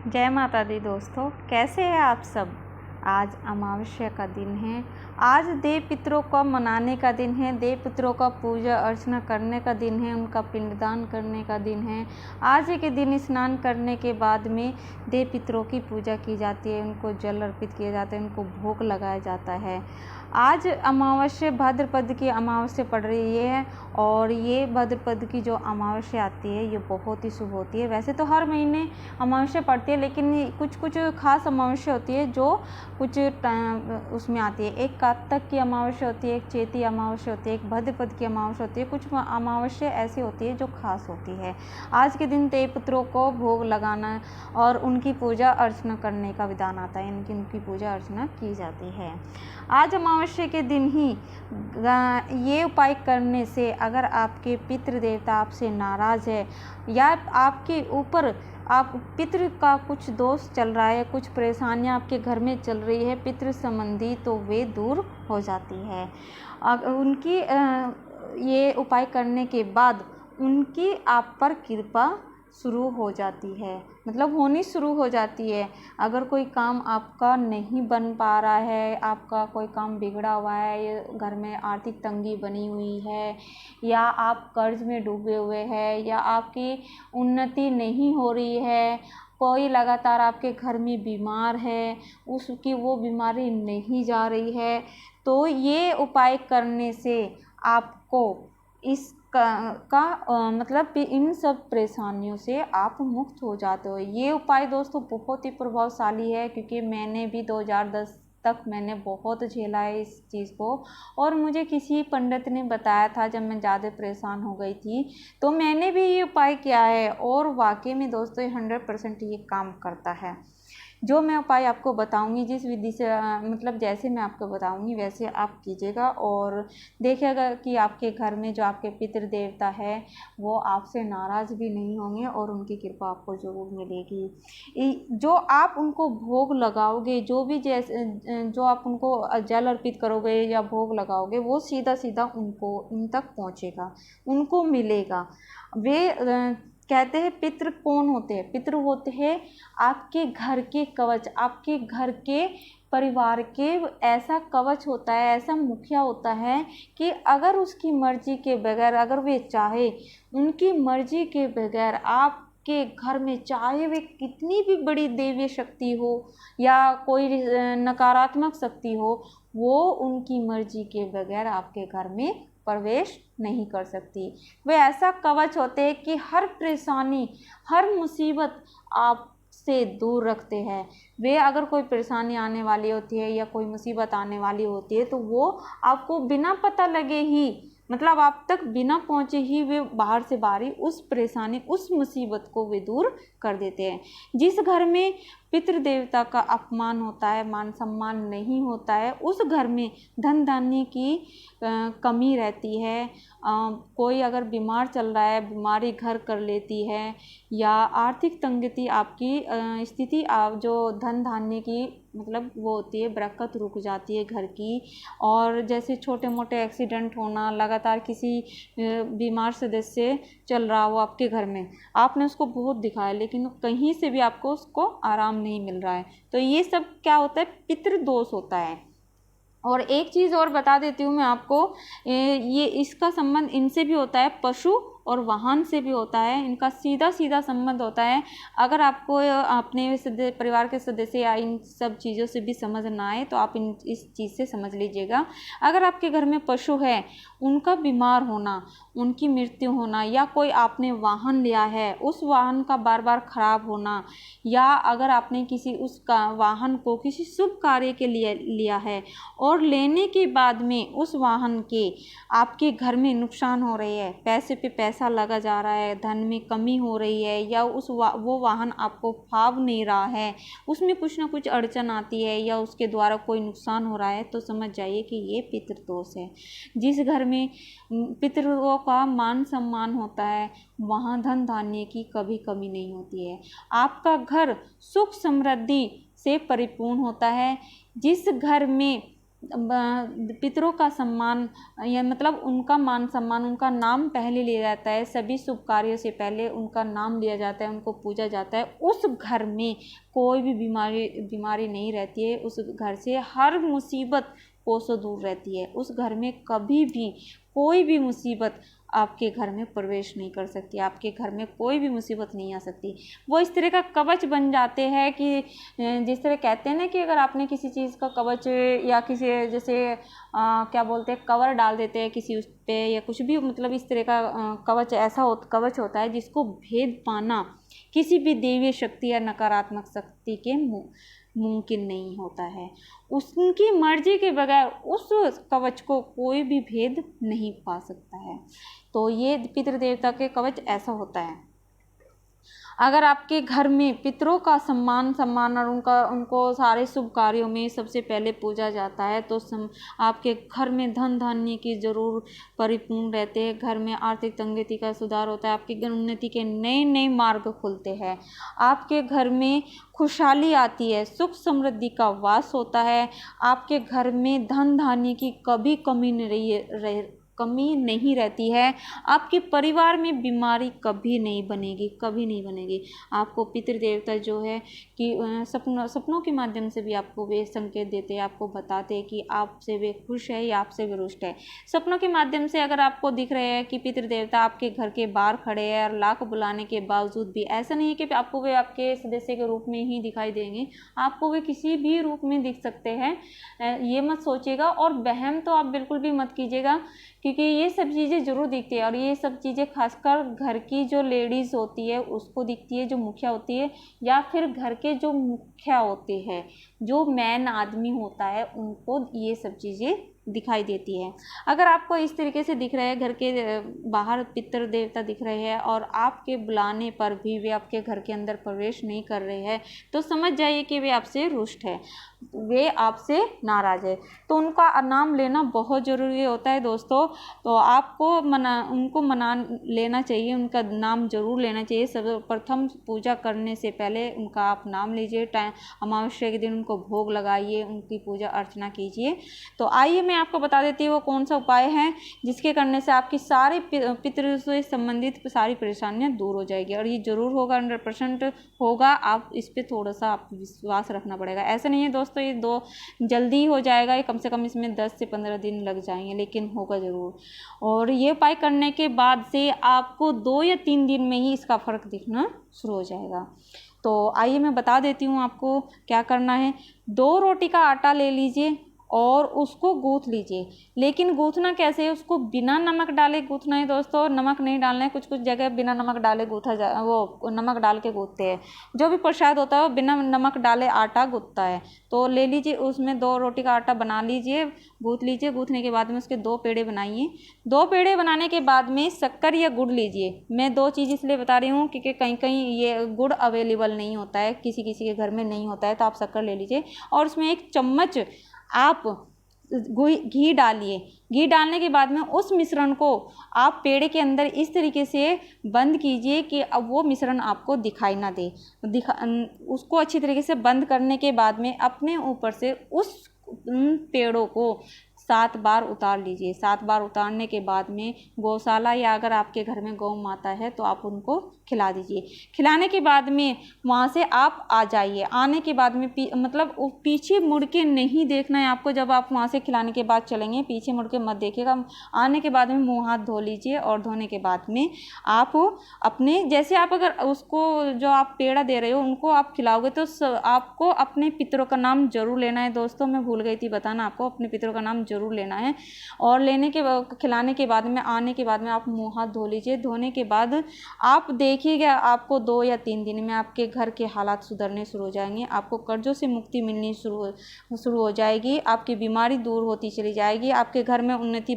जय माता दी दोस्तों, कैसे हैं आप सब। आज अमावस्या का दिन है। आज देव पितरों को मनाने का दिन है, देव पितरों का पूजा अर्चना करने का दिन है, उनका पिंडदान करने का दिन है। आज के दिन स्नान करने के बाद में देव पितरों की पूजा की जाती है, उनको जल अर्पित किया जाता है, उनको भोग लगाया जाता है। आज अमावस्या भाद्रपद की अमावस्या पड़ रही है और ये भाद्रपद की जो अमावस्या आती है ये बहुत ही शुभ होती है। वैसे तो हर महीने अमावस्या पड़ती है, लेकिन कुछ कुछ खास अमावस्या होती है जो कुछ उसमें आती है। एक कात्तक की अमावस्या होती है, एक चैती अमावस्या होती है, एक भाद्रपद की अमावस्या होती है। कुछ अमावस्या ऐसी होती है जो खास होती है। आज के दिन देव पितरों को भोग लगाना और उनकी पूजा अर्चना करने का विधान आता है, उनकी पूजा अर्चना की जाती है। आज अमावस्या के दिन ही ये उपाय करने से अगर आपके पितृ देवता आपसे नाराज़ है या आपके ऊपर आप पितृ का कुछ दोष चल रहा है, कुछ परेशानियां आपके घर में चल रही है पितृ संबंधी, तो वे दूर हो जाती है। उनकी ये उपाय करने के बाद उनकी आप पर कृपा शुरू हो जाती है, मतलब होनी शुरू हो जाती है। अगर कोई काम आपका नहीं बन पा रहा है, आपका कोई काम बिगड़ा हुआ है, घर में आर्थिक तंगी बनी हुई है, या आप कर्ज में डूबे हुए हैं, या आपकी उन्नति नहीं हो रही है, कोई लगातार आपके घर में बीमार है, उसकी वो बीमारी नहीं जा रही है, तो ये उपाय करने से आपको इस मतलब इन सब परेशानियों से आप मुक्त हो जाते हो। ये उपाय दोस्तों बहुत ही प्रभावशाली है, क्योंकि मैंने भी 2010 तक मैंने बहुत झेला है इस चीज़ को, और मुझे किसी पंडित ने बताया था जब मैं ज़्यादा परेशान हो गई थी, तो मैंने भी ये उपाय किया है और वाकई में दोस्तों 100% ये काम करता है। जो मैं उपाय आपको बताऊंगी, जिस विधि से मतलब जैसे मैं आपको बताऊंगी वैसे आप कीजिएगा और देखिएगा कि आपके घर में जो आपके पितृ देवता है वो आपसे नाराज़ भी नहीं होंगे और उनकी कृपा आपको ज़रूर मिलेगी। जो आप उनको भोग लगाओगे, जो भी जैसे जो आप उनको जल अर्पित करोगे या भोग लगाओगे, वो सीधा सीधा उन तक पहुँचेगा, उनको मिलेगा। वे कहते हैं पितृ कौन होते हैं? पितृ होते हैं आपके घर के कवच, आपके घर के परिवार के ऐसा कवच होता है, ऐसा मुखिया होता है कि अगर उसकी मर्जी के बगैर, अगर वे चाहे, उनकी मर्जी के बगैर आपके घर में चाहे वे कितनी भी बड़ी दैवीय शक्ति हो या कोई नकारात्मक शक्ति हो, वो उनकी मर्जी के बगैर आपके घर में प्रवेश नहीं कर सकती। वे ऐसा कवच होते हैं कि हर परेशानी, हर मुसीबत आप से दूर रखते हैं। वे अगर कोई परेशानी आने वाली होती है या कोई मुसीबत आने वाली होती है, तो वो आपको बिना पता लगे ही, मतलब आप तक बिना पहुँचे ही वे बाहर से बाहर ही उस परेशानी, उस मुसीबत को वे दूर कर देते हैं। जिस घर में पितृ देवता का अपमान होता है, मान सम्मान नहीं होता है, उस घर में धन धान्य की कमी रहती है। कोई अगर बीमार चल रहा है, बीमारी घर कर लेती है, या आर्थिक तंगी आपकी स्थिति आप जो धन धान्य की मतलब वो होती है, बरकत रुक जाती है घर की। और जैसे छोटे मोटे एक्सीडेंट होना, लगातार किसी बीमार सदस्य चल रहा हो आपके घर में, आपने उसको बहुत दिखाया लेकिन कहीं से भी आपको उसको आराम नहीं मिल रहा है, तो ये सब क्या होता है? पितृदोष होता है। और एक चीज़ और बता देती हूँ मैं आपको, ये इसका संबंध इनसे भी होता है, पशु और वाहन से भी होता है, इनका सीधा सीधा संबंध होता है। अगर आपको अपने परिवार के सदस्य या इन सब चीज़ों से भी समझ ना आए तो आप इस चीज़ से समझ लीजिएगा। अगर आपके घर में पशु है, उनका बीमार होना, उनकी मृत्यु होना, या कोई आपने वाहन लिया है उस वाहन का बार बार खराब होना, या अगर आपने किसी उसका वाहन को किसी शुभ कार्य के लिए लिया है और लेने के बाद में उस वाहन के आपके घर में नुकसान हो रही है, पैसे पे पैसा लगा जा रहा है, धन में कमी हो रही है, या वो वाहन आपको फाव नहीं रहा है, उसमें कुछ ना कुछ अड़चन आती है, या उसके द्वारा कोई नुकसान हो रहा है, तो समझ जाइए कि ये पितृदोष है। जिस घर में पितरों का मान सम्मान होता है, वहाँ धन धान्य की कभी कमी नहीं होती है। आपका घर सुख समृद्धि से परिपूर्ण होता है। जिस घर में पितरों का सम्मान या मतलब उनका मान सम्मान, उनका नाम पहले लिया जाता है। सभी शुभ कार्यों से पहले उनका नाम लिया जाता है, उनको पूजा जाता है। उस घर में कोई भी बीमारी नहीं रहती है। उस घर से हर मुसीबत कोसों दूर रहती है। उस घर में कभी भी कोई भी मुसीबत आपके घर में प्रवेश नहीं कर सकती, आपके घर में कोई भी मुसीबत नहीं आ सकती। वो इस तरह का कवच बन जाते हैं कि जिस तरह कहते हैं ना कि अगर आपने किसी चीज़ का कवच या किसी जैसे क्या बोलते हैं कवर डाल देते हैं किसी उस पे या कुछ भी, मतलब इस तरह का कवच कवच होता है जिसको भेद पाना किसी भी दैवीय शक्ति या नकारात्मक शक्ति के मुमकिन नहीं होता है। उनकी मर्जी के बगैर उस कवच को कोई भी भेद नहीं पा सकता है। तो ये पितृदेवता के कवच ऐसा होता है। अगर आपके घर में पितरों का सम्मान और उनको सारे शुभ कार्यों में सबसे पहले पूजा जाता है तो आपके घर में धन धान्य की जरूर परिपूर्ण रहते हैं। घर में आर्थिक तंगी का सुधार होता है। आपके उन्नति के नए नए मार्ग खुलते हैं। आपके घर में खुशहाली आती है, सुख समृद्धि का वास होता है। आपके घर में धन धान्य की कभी कमी नहीं रहती है। आपके परिवार में बीमारी कभी नहीं बनेगी। आपको पितृदेवता जो है कि सपनों के माध्यम से भी आपको वे संकेत देते हैं, आपको बताते हैं कि आपसे वे खुश है या आपसे वे रुष्ट है। सपनों के माध्यम से अगर आपको दिख रहे हैं कि पितृदेवता आपके घर के बाहर खड़े हैं और लाख बुलाने के बावजूद भी ऐसा नहीं है कि आपको वे आपके सदस्य के रूप में ही दिखाई देंगे, आपको वे किसी भी रूप में दिख सकते हैं। ये मत सोचिएगा और वहम तो आप बिल्कुल भी मत कीजिएगा, क्योंकि ये सब चीज़ें ज़रूर दिखती है और ये सब चीज़ें खासकर घर की जो लेडीज़ होती है उसको दिखती है, जो मुखिया होती है या फिर घर के जो मुखिया होते हैं, जो मैन आदमी होता है, उनको ये सब चीज़ें दिखाई देती है। अगर आपको इस तरीके से दिख रहे हैं, घर के बाहर पितृ देवता दिख रहे हैं और आपके बुलाने पर भी वे आपके घर के अंदर प्रवेश नहीं कर रहे हैं, तो समझ जाइए कि वे आपसे रुष्ट है, वे आपसे नाराज है। तो उनका नाम लेना बहुत ज़रूरी होता है दोस्तों। तो आपको उनको मना लेना चाहिए, उनका नाम जरूर लेना चाहिए। सर्वप्रथम पूजा करने से पहले उनका आप नाम लीजिए। अमावस्या के दिन उनको भोग लगाइए, उनकी पूजा अर्चना कीजिए। तो आइए मैं आपको बता देती हूँ वो कौन सा उपाय है जिसके करने से आपकी सारी पितृ से संबंधित सारी परेशानियाँ दूर हो जाएगी। और ये जरूर होगा, 100% होगा। आप इस पर थोड़ा सा आप विश्वास रखना पड़ेगा। ऐसा नहीं है दोस्तों ये जल्दी हो जाएगा, ये कम से कम इसमें 10 से 15 दिन लग जाएंगे, लेकिन होगा ज़रूर। और ये उपाय करने के बाद से आपको 2 या 3 दिन में ही इसका फ़र्क दिखना शुरू हो जाएगा। तो आइए मैं बता देती हूँ आपको क्या करना है। 2 रोटी का आटा ले लीजिए और उसको गूँथ लीजिए। लेकिन गूँथना कैसे है, उसको बिना नमक डाले गूँथना है दोस्तों, नमक नहीं डालना है। कुछ जगह बिना नमक डाले वो नमक डाल के गूँथते हैं। जो भी प्रसाद होता है वो बिना नमक डाले आटा गूँथता है। तो ले लीजिए, उसमें 2 रोटी का आटा बना लीजिए, गूँथ लीजिए। गूँथने के बाद में उसके 2 पेड़े बनाइए। 2 पेड़े बनाने के बाद में शक्कर या गुड़ लीजिए। मैं 2 चीज़ इसलिए बता रही हूँ क्योंकि कहीं कहीं ये गुड़ अवेलेबल नहीं होता है, किसी के घर में नहीं होता है, तो आप शक्कर ले लीजिए। और उसमें 1 चम्मच आप घी डालिए। घी डालने के बाद में उस मिश्रण को आप पेड़े के अंदर इस तरीके से बंद कीजिए कि अब वो मिश्रण आपको दिखाई ना दे। उसको अच्छी तरीके से बंद करने के बाद में अपने ऊपर से उस पेड़ों को 7 बार उतार लीजिए। 7 बार उतारने के बाद में गौशाला या अगर आपके घर में गौ माता है तो आप उनको खिला दीजिए। खिलाने के बाद में वहाँ से आप आ जाइए। आने के बाद में मतलब पीछे मुड़ के नहीं देखना है आपको। जब आप वहाँ से खिलाने के बाद चलेंगे, पीछे मुड़ के मत देखिएगा। आने के बाद में मुँह हाथ धो लीजिए और धोने के बाद में आप अपने जैसे आप अगर उसको जो आप पेड़ा दे रहे हो उनको आप खिलाओगे तो आपको अपने पितरों का नाम जरूर लेना है दोस्तों। मैं भूल गई थी बताना, आपको अपने पितरों का नाम जरूर लेना है। और खिलाने के बाद में आने के बाद में आप मुँह हाथ धो लीजिए। धोने के बाद आप देखिएगा आपको 2 या 3 दिन में आपके घर के हालात सुधरने शुरू हो जाएंगे। आपको कर्जों से मुक्ति मिलनी शुरू हो जाएगी। आपकी बीमारी दूर होती चली जाएगी। आपके घर में उन्नति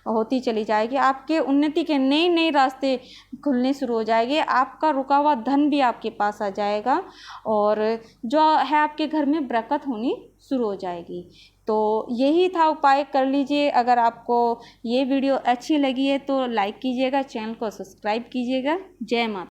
होती चली जाएगी। आपके उन्नति के नए नए रास्ते खुलने शुरू हो जाएंगे। आपका रुका हुआ धन भी आपके पास आ जाएगा और जो है आपके घर में बरकत होनी शुरू हो जाएगी। तो यही था उपाय, कर लीजिए। अगर आपको ये वीडियो अच्छी लगी है तो लाइक कीजिएगा, चैनल को सब्सक्राइब कीजिएगा। जय माता।